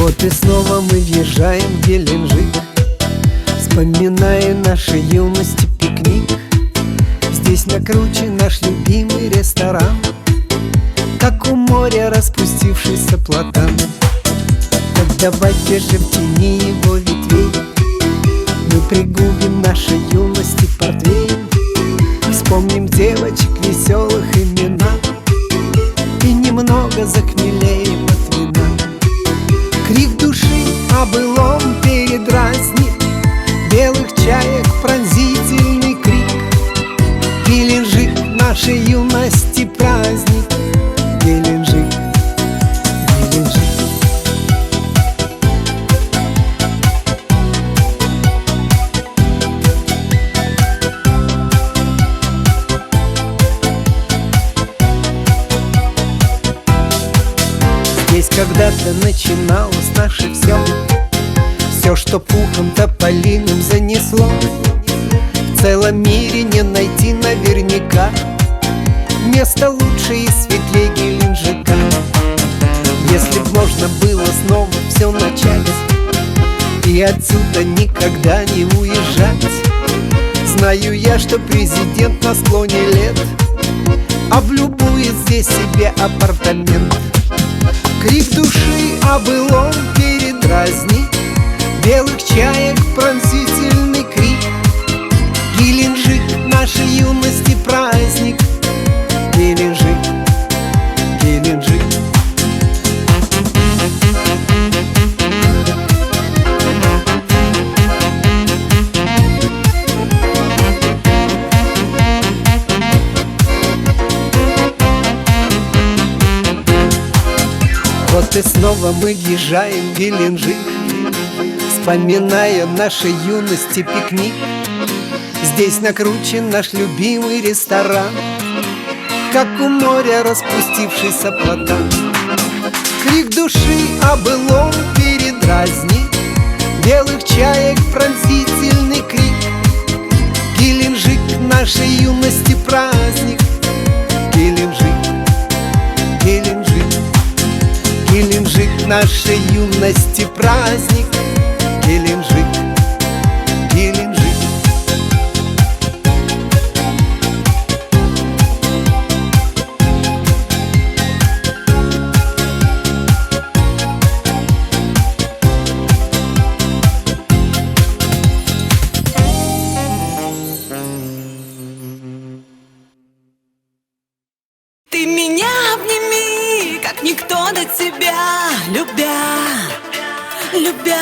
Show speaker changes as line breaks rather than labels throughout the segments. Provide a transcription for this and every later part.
Вот и снова мы въезжаем в Геленджик, вспоминая нашей юности пикник. Здесь накручен наш любимый ресторан, как у моря распустившийся платан. Так давайте же в тени его ветвей мы пригубим нашей юности портвейн. Вспомним девочек веселых имена и немного захмелеем от вина. Крик души о былом передразнит белых чаек пронзительный крик. Геленджик нашей юности праздник. Геленджик, Геленджик. Здесь когда-то начиналось наше все, что пухом тополиным занесло. В целом мире не найти наверняка место лучше и светлее Геленджика. Если б можно было снова все начать и отсюда никогда не уезжать, знаю я, что президент на склоне лет облюбует здесь себе апартамент. Крик души о былом передразнит белых чаек пронзительный крик. Геленджик нашей юности праздник. Геленджик, Геленджик. Вот и снова мы въезжаем в Геленджик, вспоминая нашей юности пикник. Здесь накручен наш любимый ресторан, как у моря распустившийся платан. Крик души о былом передразнит белых чаек пронзительный крик. Геленджик нашей юности праздник. Геленджик, Геленджик. Геленджик нашей юности праздник. Геленджик, Геленджик.
Ты меня обними, как никто до тебя, любя, любя.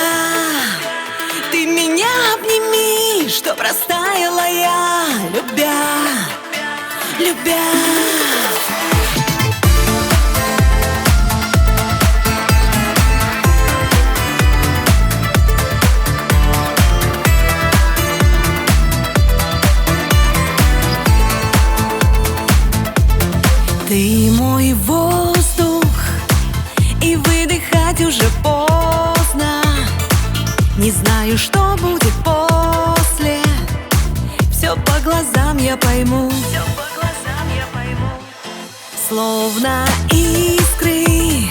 Ты меня обними, чтоб растаяла я, любя, любя. Ты мой воздух, и выдыхать уже поздно. Не знаю, что будет после. Все по глазам я пойму. Словно искры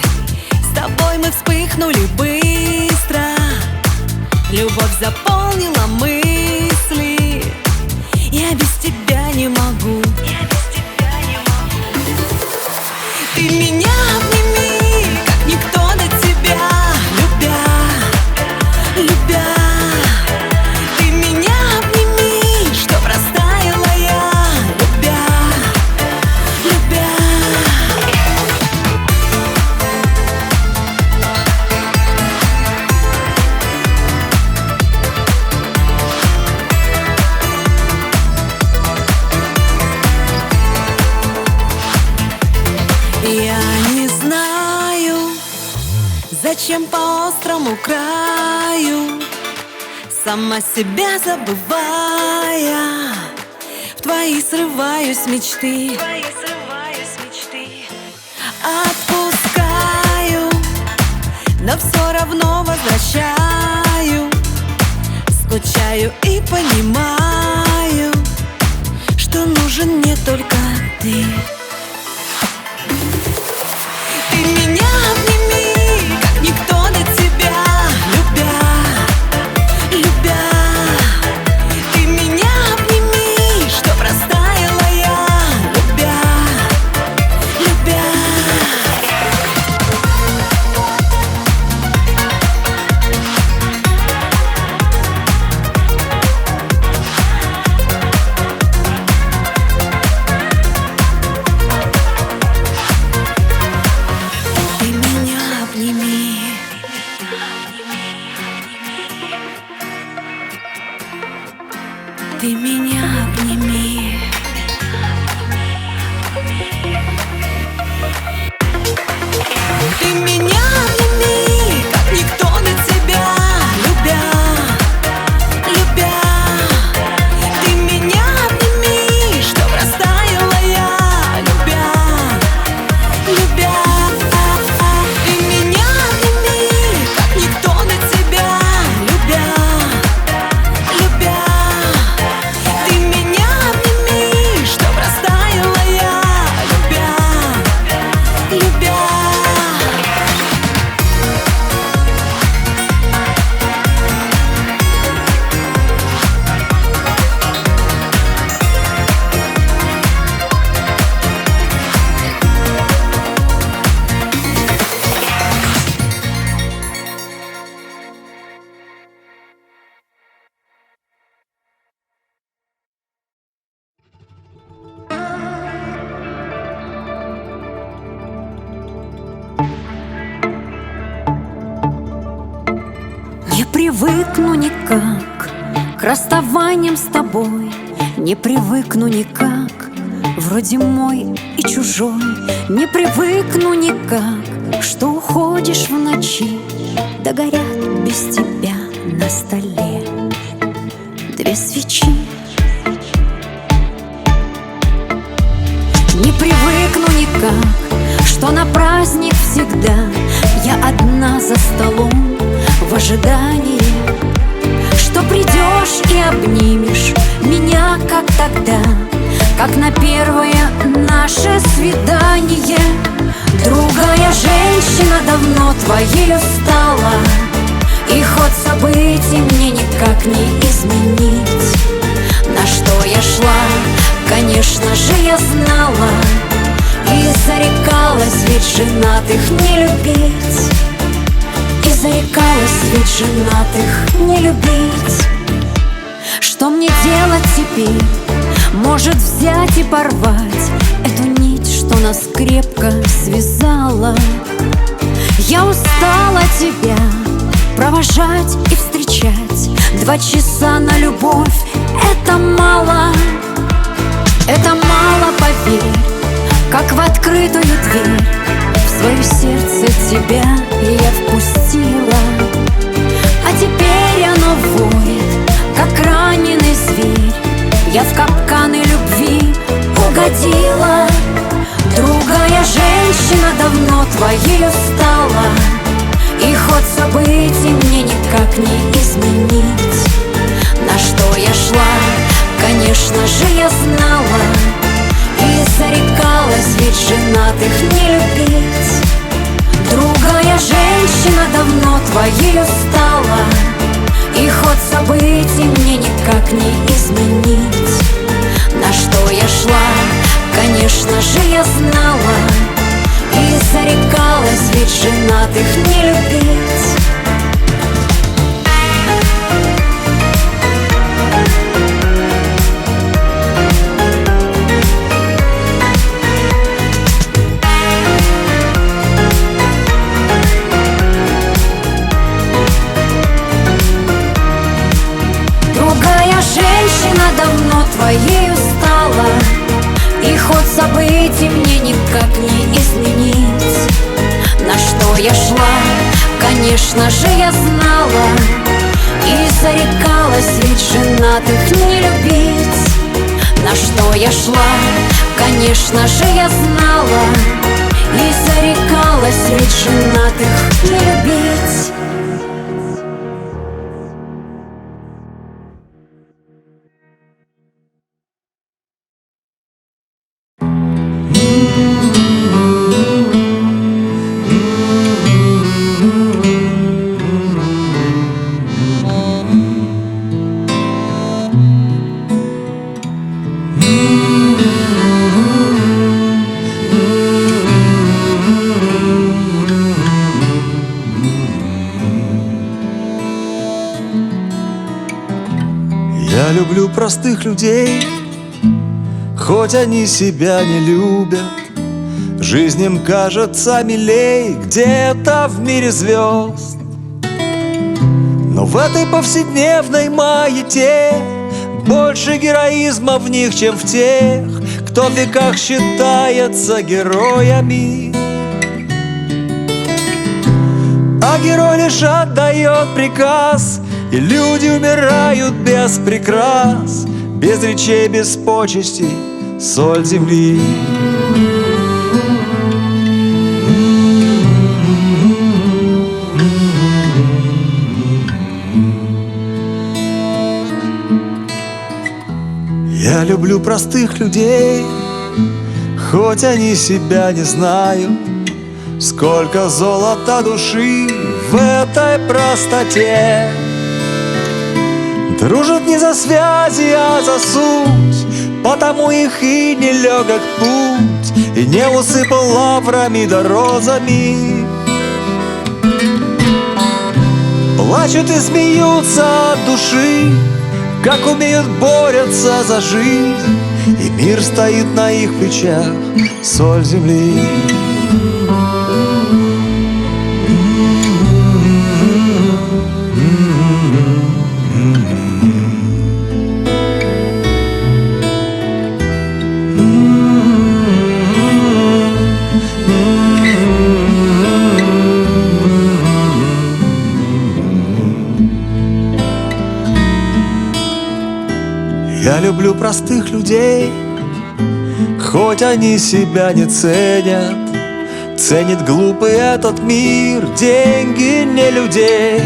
с тобой мы вспыхнули быстро. Любовь заполнила мысли. Я без тебя не могу. Ты меня обними, как никто до тебя, любя, любя. Ты меня обними, чтоб растаяла я, любя, любя. Я не знаю, зачем по острому краю, сама себя забывая, в твои срываюсь мечты. Отпускаю, но все равно возвращаю. Скучаю и понимаю, что нужен мне только ты. Ты меня обними, как никто до тебя. обними. Ты меня обними. Ты меня обними, как никто до тебя, любя, любя. Ты меня обними, чтоб растаяла я, любя, любя. Ты меня обними, как никто до тебя, любя, любя. Ты меня обними, чтоб растаяла я, любя, любя.
Не привыкну никак к расставаниям с тобой, не привыкну никак, вроде мой и чужой. Не привыкну никак, что уходишь в ночи, да горят без тебя на столе две свечи. Не привыкну никак, что на праздник всегда я одна за столом в ожидании, что придешь и обнимешь меня, как тогда, как на первое наше свидание. Другая женщина давно твоею стала, и ход событий мне никак не изменить. На что я шла, конечно же, я знала, и зарекалась ведь женатых не любить. И зарекалась ведь женатых не любить. Что мне делать теперь? Может взять и порвать эту нить, что нас крепко связала. Я устала тебя провожать и встречать. 2 часа на любовь — это мало. Это мало, поверь, как в открытую дверь. В свое сердце тебя я впустила, а теперь оно воет, как раненый зверь. Я в капканы любви угодила. Другая женщина давно твоею стала, и ход событий мне никак не изменить. На что я шла, конечно же, я знала, и зарекалась ведь женатых не любить. Другая женщина давно твоею стала, и ход событий мне никак не изменить. На что я шла, конечно же, я знала, и зарекалась ведь женатых не любить. Женщина давно твоею стала, и ход событий мне никак не изменить. На что я шла, конечно же, я знала, и зарекалась ведь женатых не любить. На что я шла, конечно же, я знала, и зарекалась ведь женатых не любить.
Я люблю простых людей, хоть они себя не любят. Жизнь им кажется милей где-то в мире звезд. Но в этой повседневной маяте больше героизма в них, чем в тех, кто в веках считается героями. А герой лишь отдает приказ, и люди умирают без прикрас, без речей, без почестей, соль земли. Я люблю простых людей, хоть они себя не знают. Сколько золота души в этой простоте. Дружат не за связи, а за суть, потому их и нелегок путь, и не усыпал лаврами да розами. Плачут и смеются от души, как умеют, борются за жизнь, и мир стоит на их плечах, соль земли. Я люблю простых людей, хоть они себя не ценят. Ценит глупый этот мир деньги, не людей.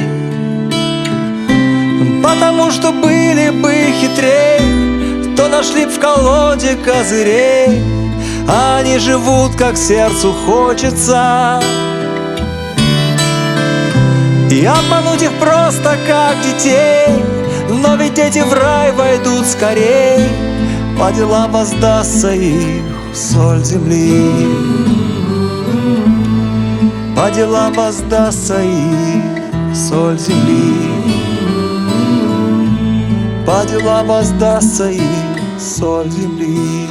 Потому что были бы хитрей, то нашли б в колоде козырей. А они живут, как сердцу хочется, и обмануть их просто, как детей. Но ведь дети в рай войдут скорей, по делам воздастся их соль земли. По делам воздастся их соль земли. По делам воздастся их соль земли.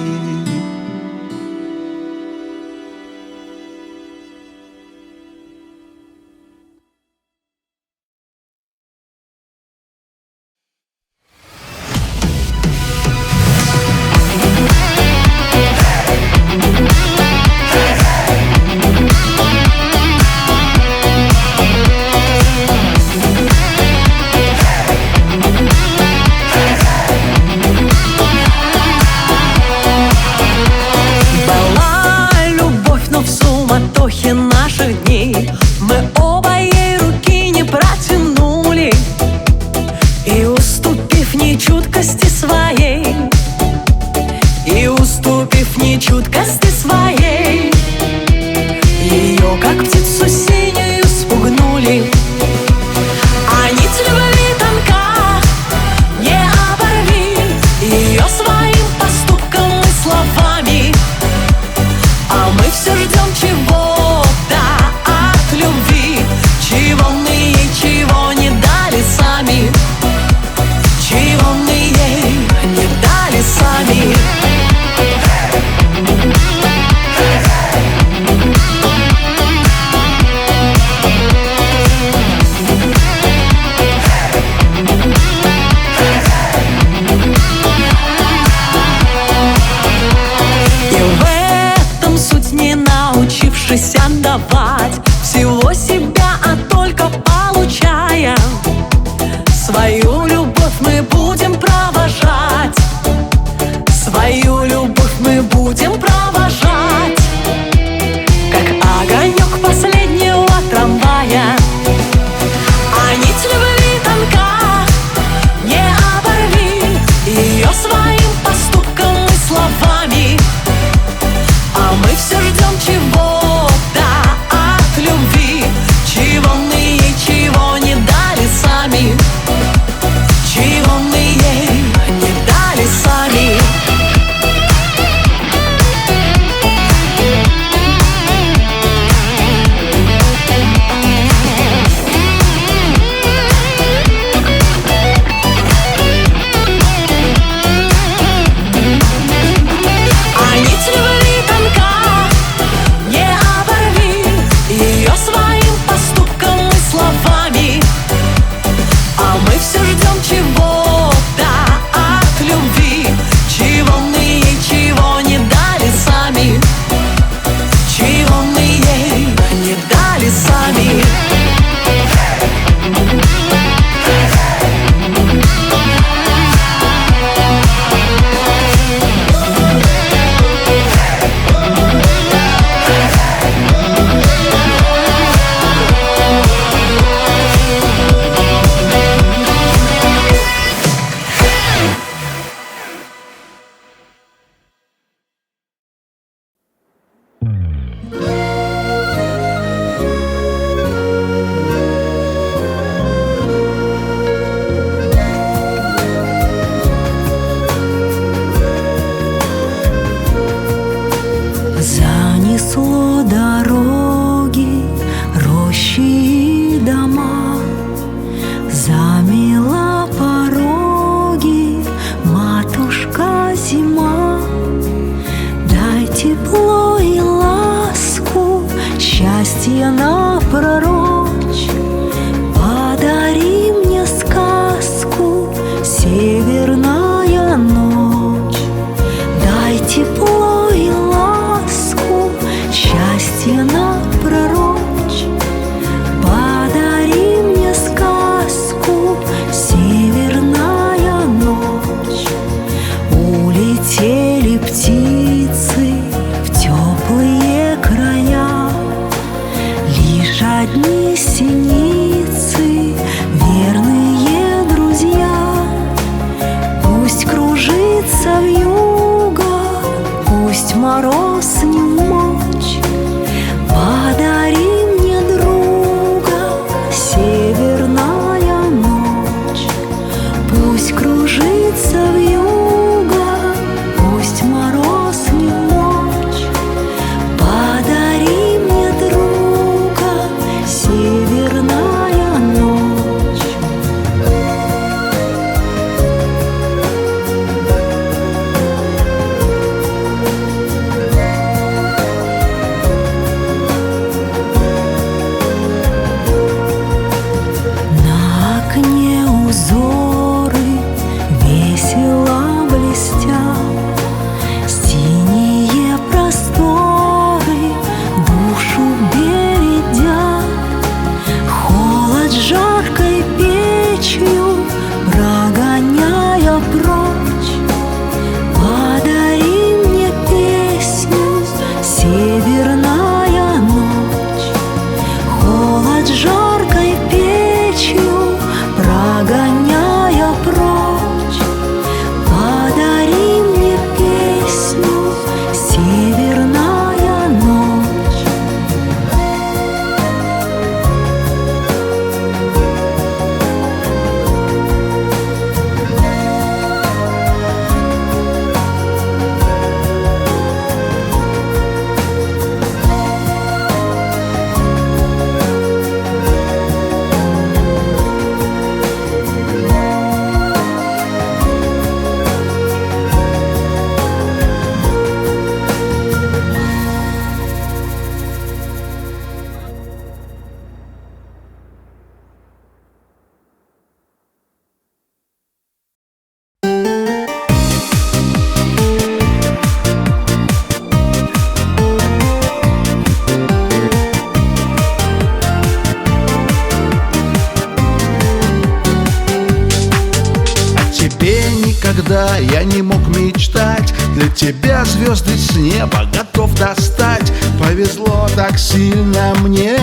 никогда я не мог мечтать. Для тебя звезды с неба готов достать. Повезло так сильно мне,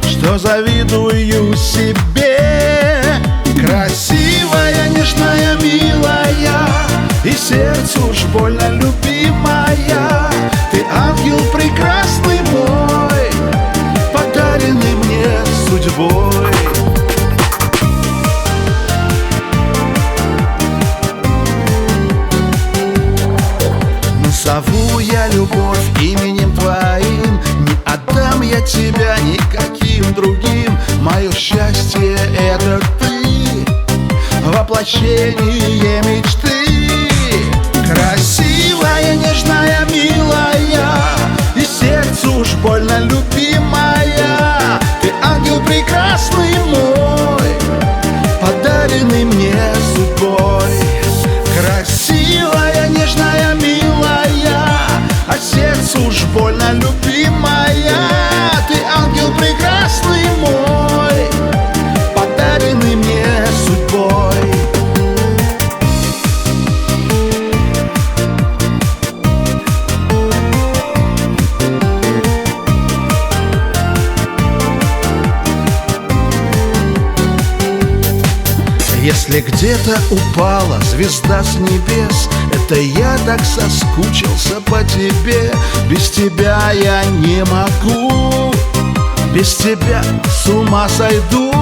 что завидую себе. Красивая, нежная, милая и сердцу уж больно любимая. Ты ангел прекрасный мой, подаренный мне судьбой. Назову я любовь именем твоим, не отдам я тебя никаким другим. Мое счастье — это ты, воплощение мечты. Красивая, нежная, милая и сердцу уж больно любимая. Ты ангел прекрасный мой, подаренный мне судьбой. Красивая, нежная, милая, а сердцу уж больно любимая. Ты ангел прекрасный мой, подаренный мне судьбой. Если где-то упала звезда с небес, это я так соскучился по тебе. Без тебя я не могу, без тебя с ума сойду.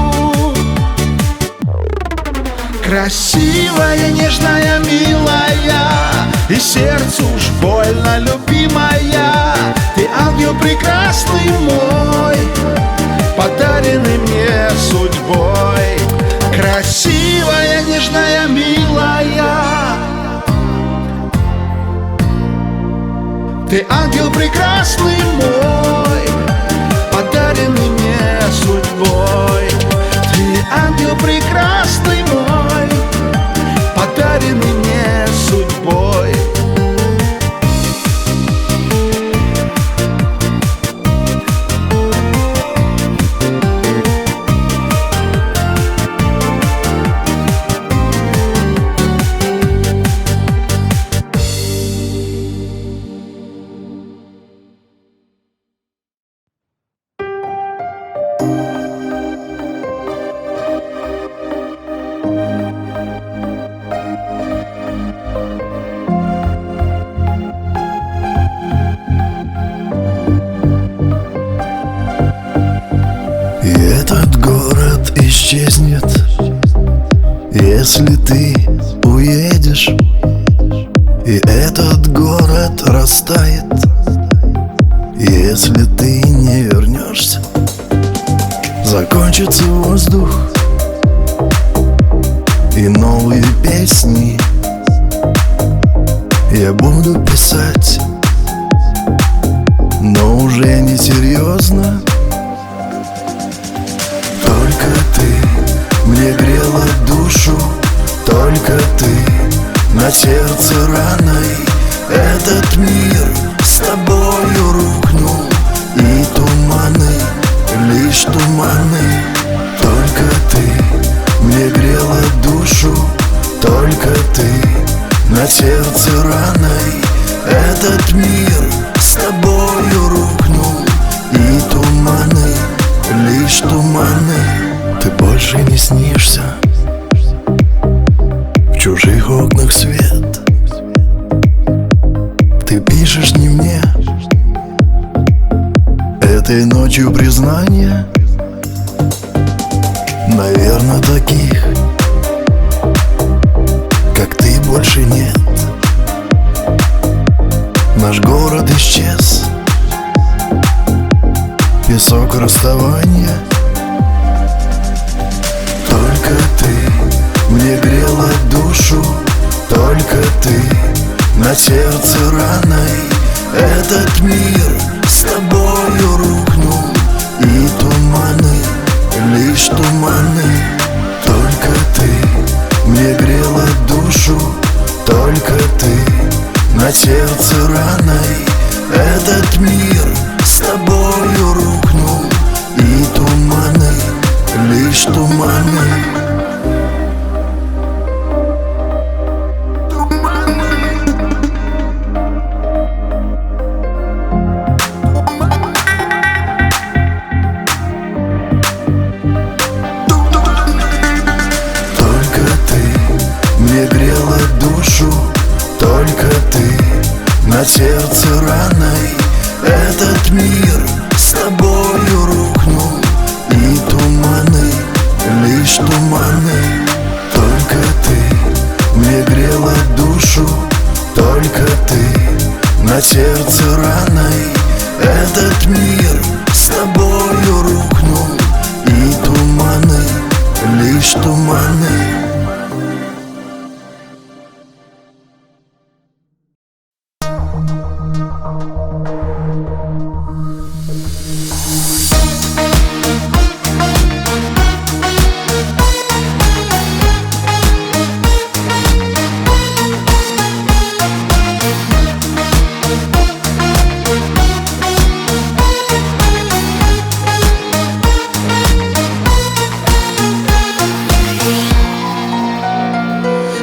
Красивая, нежная, милая и сердцу уж больно любимая. Ты ангел прекрасный мой, подаренный мне судьбой. Красивая, нежная, милая, ты ангел прекрасный мой, подаренный мне судьбой. Ты ангел прекрасный мой, подаренный мне судьбой.
Исчезнет, если ты уедешь, и этот город растает, если ты не вернешься. Закончится воздух и новые песни я буду писать, но уже не серьезно. Только ты мне грела душу, только ты на сердце раной. Этот мир с тобою рухнул, и туманы, лишь туманы. Только ты мне грела душу, только ты на сердце раной. Этот мир с тобою рухнул, и туманы, лишь туманы. Ты больше не снишься, в чужих окнах свет. Ты пишешь не мне, этой ночью признание. Наверно, таких, как ты, больше нет. Наш город исчез, песок расставания. Только ты мне грела душу, только ты на сердце раной. Этот мир с тобою рухнул, и туманы, лишь туманы. Только ты мне грела душу, только ты на сердце раной. Этот мир с тобою рухнул, и туманы, лишь туманы. раной. Этот мир с тобою рухнул, и туманы, лишь туманы. Только ты мне грела душу, только ты на сердце раной. Этот мир с тобою рухнул, и туманы, лишь туманы.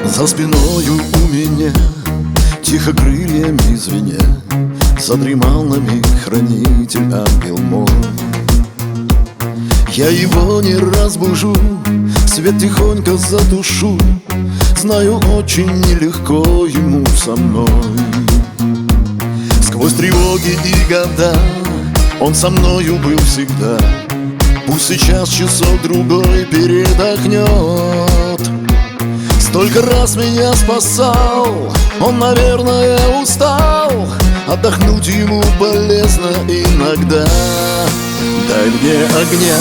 За спиною у меня, тихо крыльями звеня, задремал на миг хранитель, ангел мой. Я его не разбужу, свет тихонько затушу, знаю, очень нелегко ему со мной. Сквозь тревоги и года он со мною был всегда. Пусть сейчас часок-другой передохнет. Столько раз меня спасал, он, наверное, устал. Отдохнуть ему полезно иногда. Дай мне огня,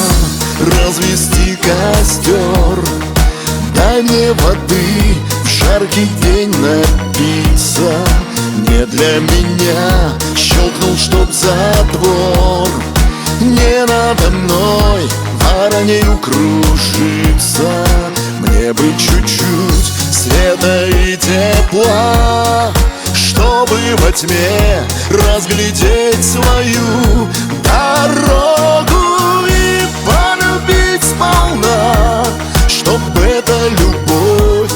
развести костер, дай мне воды, в жаркий день напиться. Не для меня щелкнул, чтоб затвор, не надо мной воронею кружиться. Мне бы чуть-чуть света и тепла, чтобы во тьме разглядеть свою дорогу и полюбить сполна, чтоб эта любовь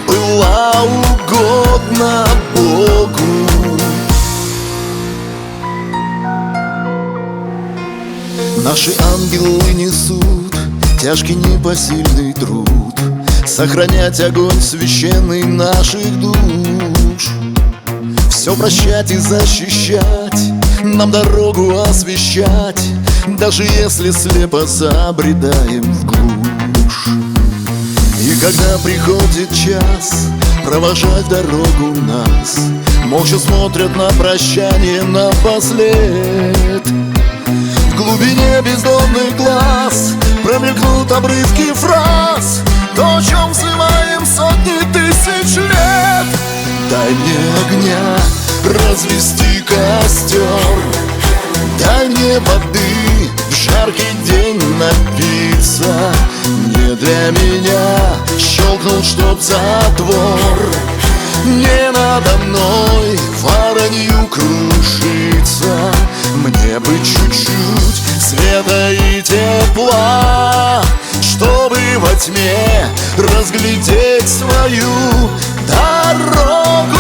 была угодна Богу. Наши ангелы несут тяжкий непосильный труд, сохранять огонь священный наших душ, все прощать и защищать, нам дорогу освещать, даже если слепо забредаем вглушь. И когда приходит час провожать дорогу нас, молча смотрят на прощание напослед. В глубине бездонных глаз промелькнут обрывки фраз, то, о чем взываем сотни тысяч лет. Дай мне огня, развести костер, дай мне воды, в жаркий день напиться. Не для меня щелкнул, чтоб затвор, не надо мной воронью кружиться. Мне бы чуть-чуть света и тепла, чтобы во тьме разглядеть свою дорогу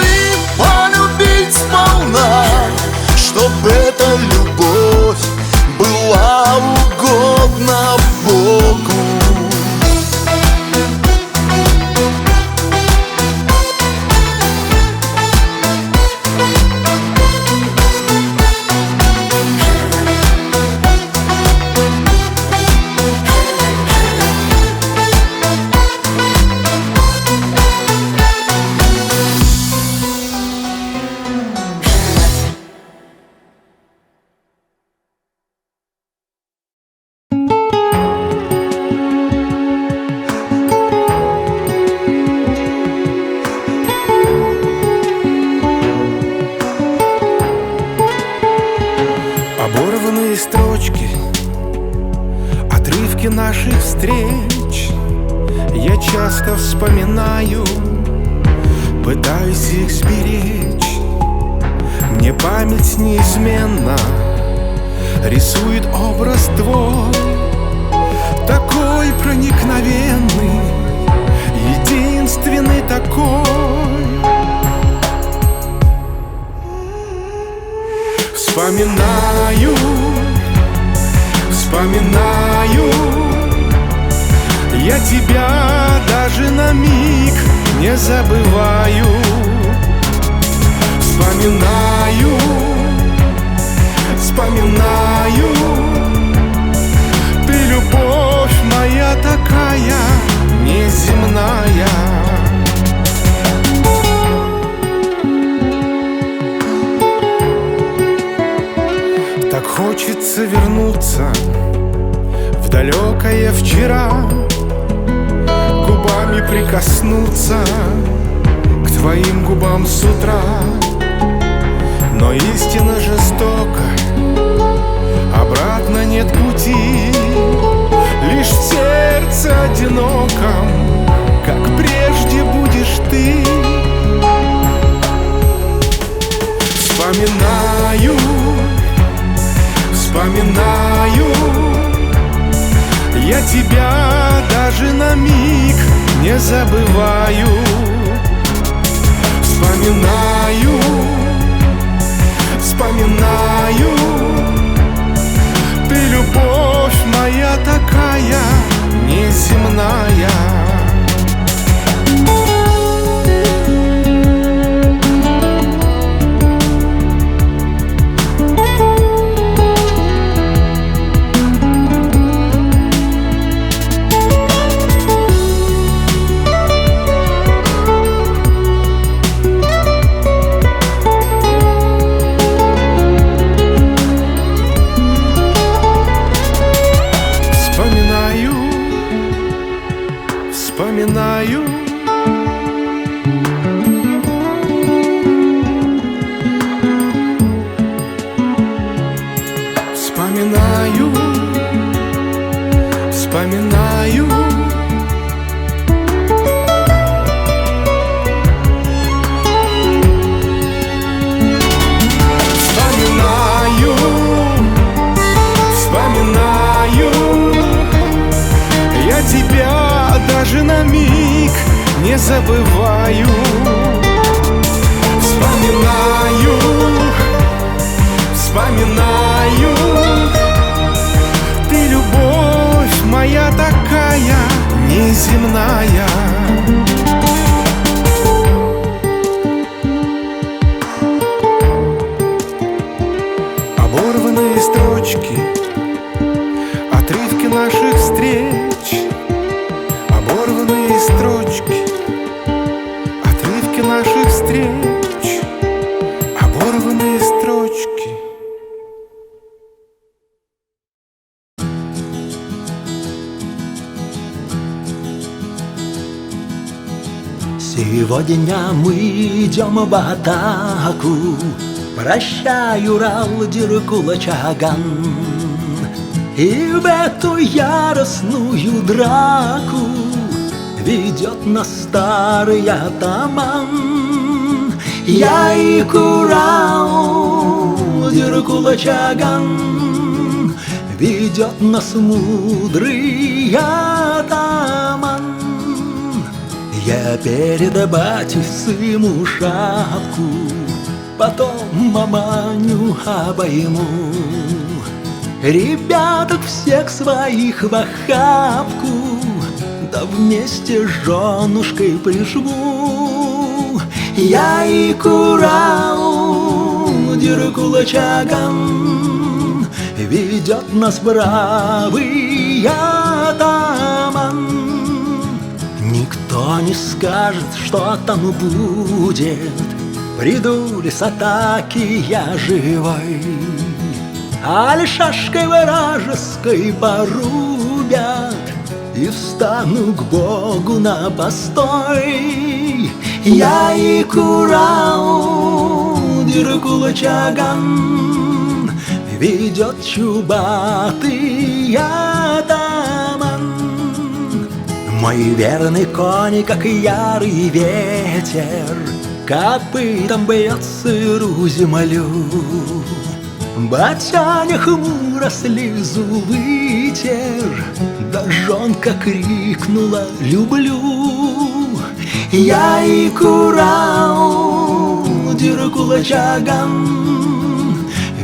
и полюбить сполна, чтоб эта любовь была угодна Богу.
Оборванные строчки, отрывки наших встреч я часто вспоминаю, пытаюсь их сберечь. Мне память неизменно рисует образ твой, такой проникновенный, единственный такой. Вспоминаю, вспоминаю, я тебя даже на миг не забываю. Вспоминаю, Вспоминаю, вспоминаю, ты любовь моя такая неземная. Так хочется вернуться в далекое вчера, губами прикоснуться к твоим губам с утра. Но истина жестока, обратно нет пути, лишь в сердце одиноком, как прежде будешь ты. Вспоминаю, вспоминаю, я тебя даже на миг не забываю. Вспоминаю, вспоминаю, ты любовь моя такая неземная. Вспоминаю, вспоминаю, вспоминаю, вспоминаю, вспоминаю, я тебя даже на миг не забываю. Вспоминаю, вспоминаю, ты любовь моя такая неземная. Оборванные строчки, отрывки наших встреч. Оборванные строчки, отрывки наших встреч. Оборванные строчки.
Сегодня мы идем в атаку, прощай, Урал, Диркула-Чаган. И в эту яростную драку ведет нас старый атаман. Я и Урал, Диркула-Чаган, ведет нас мудрый атаман. Я перед батей сыму шапку, потом маманю обойму, ребяток всех своих в охапку, да вместе с женушкой прижму. Я и Урал, Диркула-Чаган, ведет нас бравый атаман. Никто не скажет, что там будет, приду ли с атаки я живой, али шашкой вражеской порубят, и встану к Богу на постой. Я и Урал, Диркула-Чаган, ведет чубатый атаман. Мой верный конь, как ярый ветер, копытом бьет сырую землю. Батяня хмуро слезу вытер, да жонка крикнула «люблю». Я и Урал, Диркула-Чаган,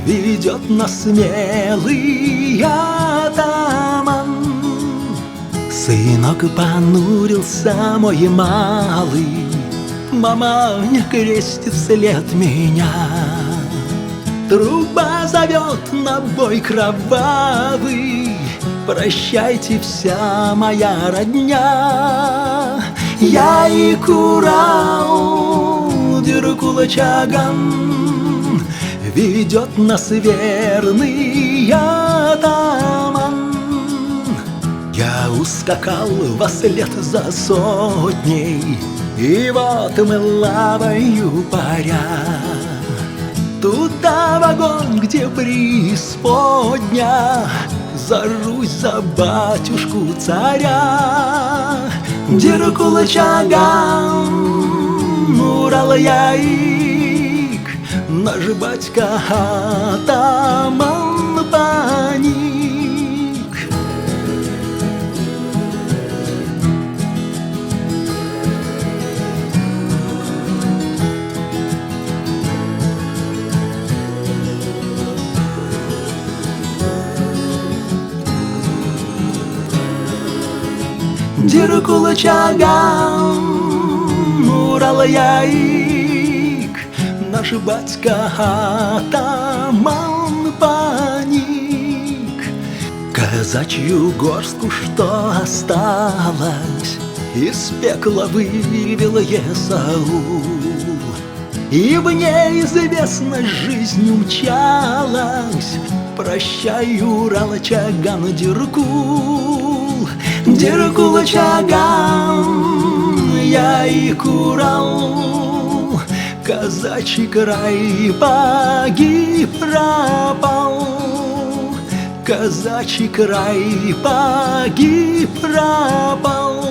ведет нас смелый атаман. Сынок понурился мой малый, мама не крестит вслед меня. Труба зовет на бой кровавый, прощайте, вся моя родня. Я и Курал, Диркула Чаган, ведет нас верный атаман. Я ускакал вослед за сотней, и вот мы лавою паря туда, в огонь, где преисподня, за Русь, за батюшку царя. Диркула Чаган, Урал яик, наш батька атаман паник. Диркула Чаган, Урал яик, наш батька атаман паник. Казачью горстку, что осталось, из пекла вывел Есаул, и в неизвестность жизнь умчалась. Прощай, Урал Чаган, Диркул, Диркула Чаган, я и Курал, казачий край погиб, пропал. Казачий край погиб, пропал.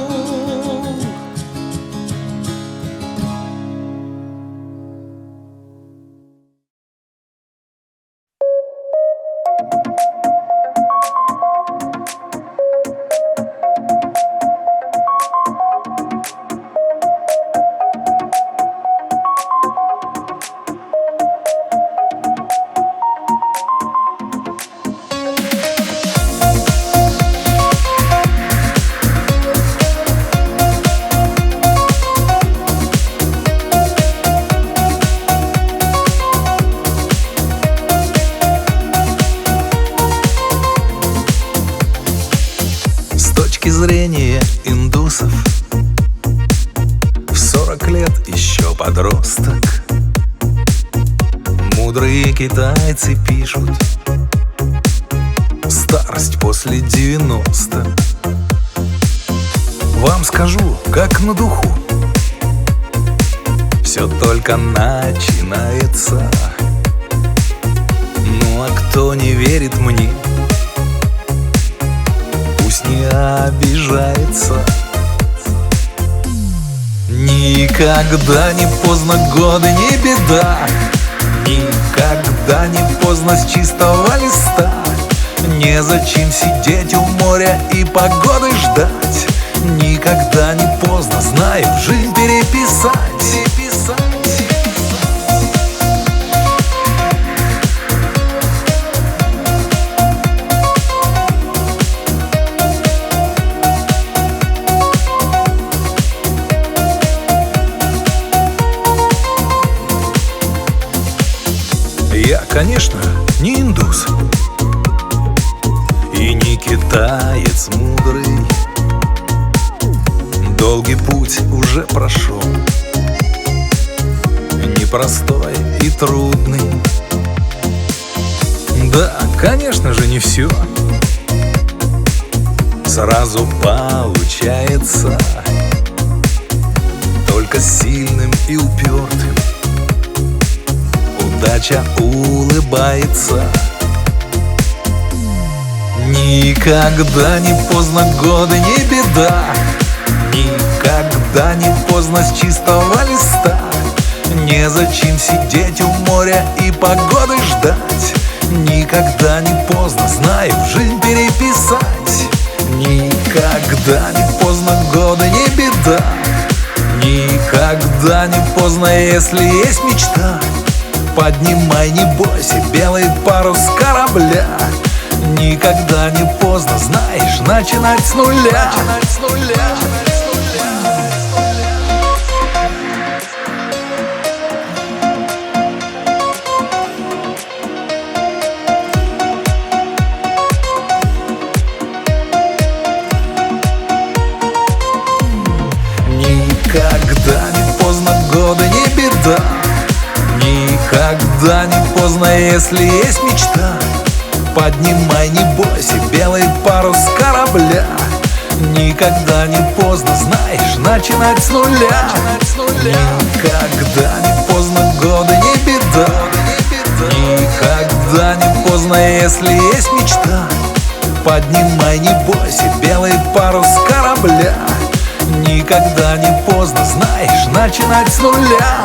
Зрение индусов, в 40 лет еще подросток. Мудрые китайцы пишут: старость после 90. Вам скажу, как на духу, все только начинается. Ну а кто не верит мне, пусть не обижается. Никогда не поздно, годы не беда. Никогда не поздно с чистого листа. Незачем сидеть у моря и погоды ждать. Никогда не поздно, знаю, жизнь переписать. Я, конечно, не индус и не китаец мудрый. Долгий путь уже прошел, непростой и трудный. Да, конечно же, не все сразу получается. Только сильным и упертым удача улыбается. Никогда не поздно, годы не беда. Никогда не поздно с чистого листа. Незачем сидеть у моря и погоды ждать. Никогда не поздно, знаю, жизнь переписать. Никогда не поздно, годы не беда. Никогда не поздно, если есть мечта. Поднимай, не бойся, белый парус корабля. Никогда не поздно, знаешь, начинать с нуля. Никогда не поздно, если есть мечта. Поднимай, не бойся, белый парус корабля. Никогда не поздно, знаешь, начинать с нуля. Никогда не поздно, годы не беда. Никогда не поздно, если есть мечта. Поднимай, не бойся, белый парус корабля. Никогда не поздно, знаешь, начинать с нуля.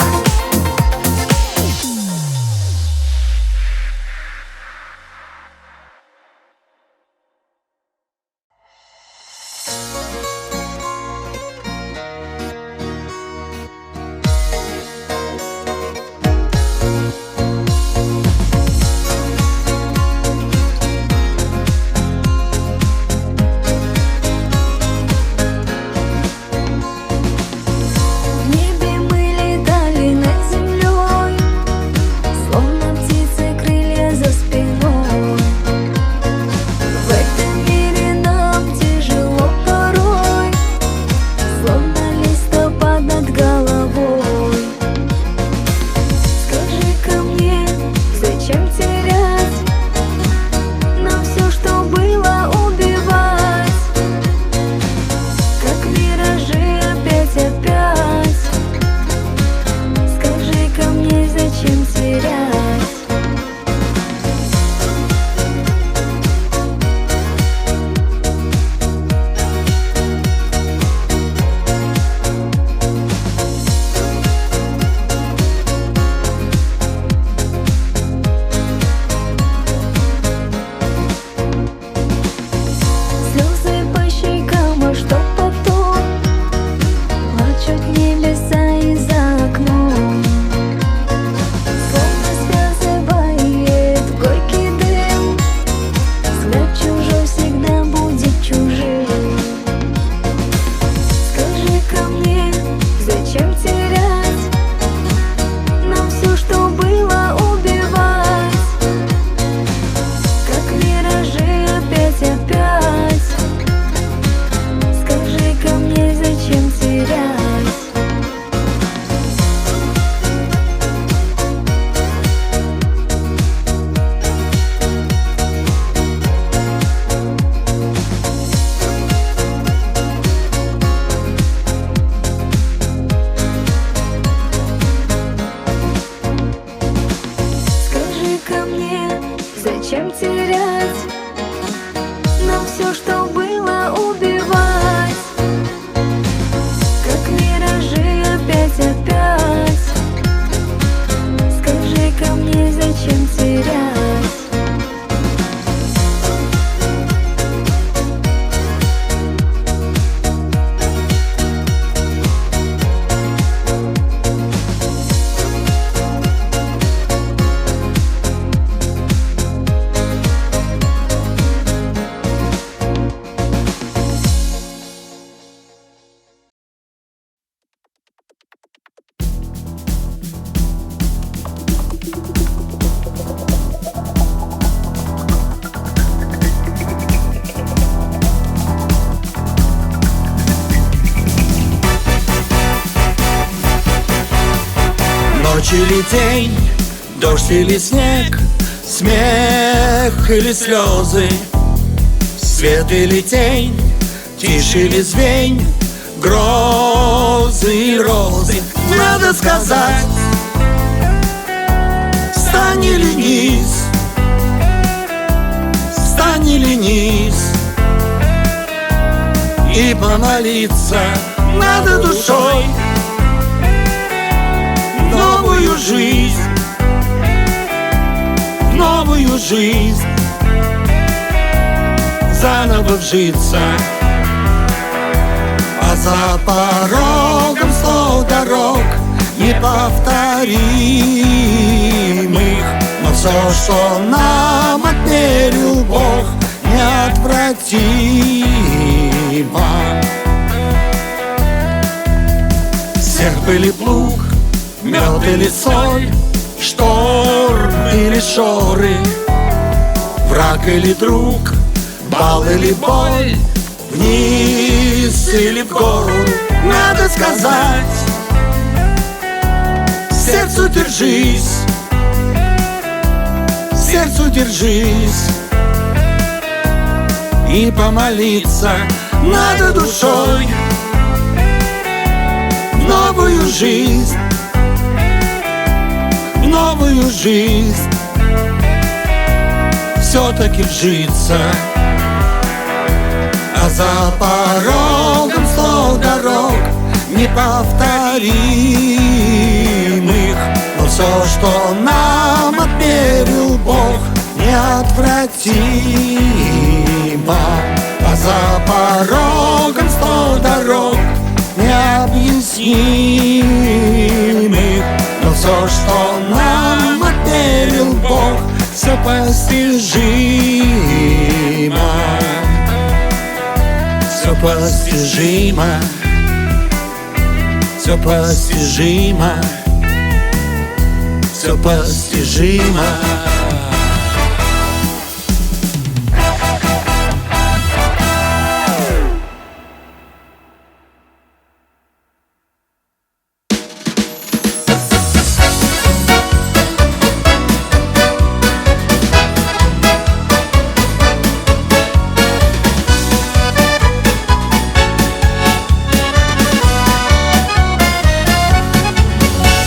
В небе мы летали над землей, словно птицы, крылья за спиной. В этом мире нам тяжело порой, словно листопад над головой. Скажи-ка мне, зачем терять нам все, что было, убивать, как миражи опять. Скажи-ка мне, зачем терять? Слезы по щекам, а что потом? Плачут небеса и за окном, словно связывает горький дым. Взгляд чужой всегда будет чужим. Скажи-ка мне, зачем терять нам все, что было, убивать, как миражи опять. Скажи-ка мне, зачем терять? Скажи-ка мне, зачем терять нам все, что было, убивать, как миражи опять. Скажи-ка мне, зачем терять?
Ночь или день, дождь или снег, смех или слезы, свет или тень, тишь или звень, грозы и розы. Надо сказать, встань или низ, встань или низ, и помолиться надо душой в новую жизнь, в новую жизнь, заново вжиться. А за порогом 100 дорог неповторимых, но все, что нам отмерил Бог, неотвратимо. Серп или плуг, мед или соль, шторм или шоры, враг или друг, бал или боль, вниз или в гору. Надо сказать, сердцу держись, сердцу держись и помолиться над душой в новую жизнь, в новую жизнь все-таки вжиться. А за порогом 100 дорог неповторимых, но все, что нам отмерил Бог, неотвратимо. А за порогом 100 дорог необъяснимых, но все, что нам отмерил Бог, все постижимо. Все постижимо, все постижимо, все постижимо.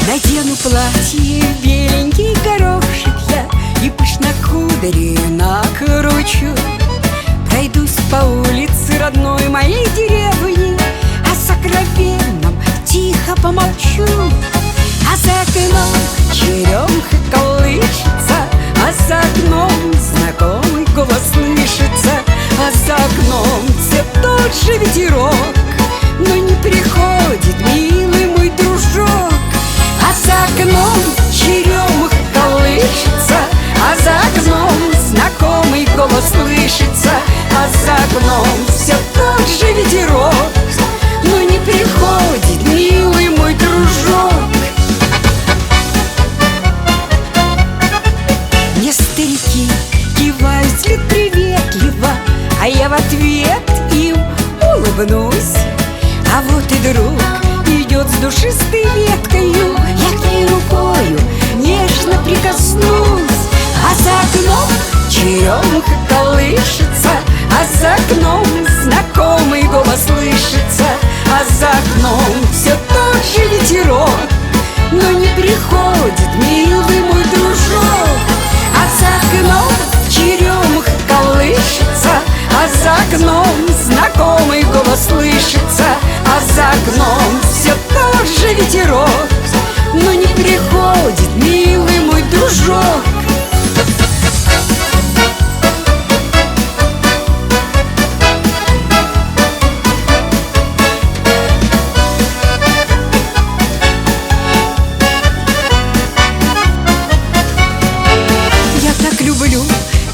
Надену платье, беленький горошек я, и пышно кудри накручу. Пройдусь по улице родной моей деревни, о сокровенном тихо помолчу. А за окном черемуха колышется, а за окном знакомый голос слышится, а за окном все тот же ветерок, но не приходит милый мой дружок. А за окном черемуха колышется, а за окном знакомый голос слышится, а за окном все тот же ветерок, но не приходит милый мой дружок. Мне старики кивают вслед приветливо, а я в ответ им улыбнусь. А вот и друг идет с душистой веткою, я к ней рукою нежно прикоснусь. А за окном черемуха колышется, а за окном знакомый голос слышится, а за окном все тот же ветерок, но не приходит милый мой дружок. А за окном черемуха колышется, а за окном знакомый голос слышится, а за окном все тот же ветерок, но не приходит милый мой дружок. Я так люблю,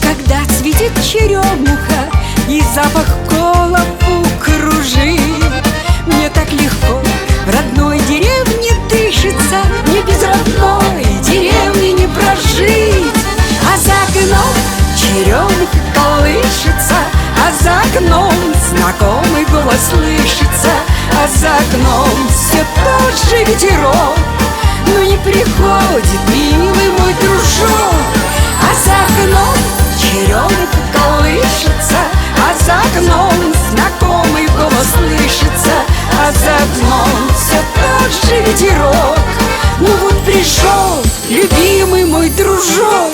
когда цветет черемуха и запах голову кружит. Мне так легко в родной деревне дышится, мне без родной деревни не прожить. А за окном черемуха колышется, а за окном знакомый голос слышится, а за окном все тот же ветерок, но не приходит милый мой дружок. А за окном черемуха колышется, а за окном знакомый голос слышится, а за окном все тот же ветерок. Ну вот пришел любимый мой дружок.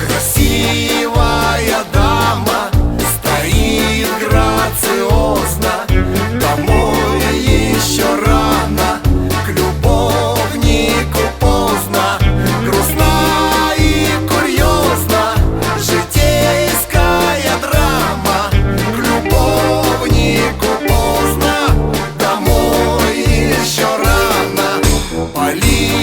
Красивая дама стоит грациозно, домой еще рано, к любовнику поздно, грустно и курьезно, житейская драма, к любовнику поздно, домой еще рано, полиция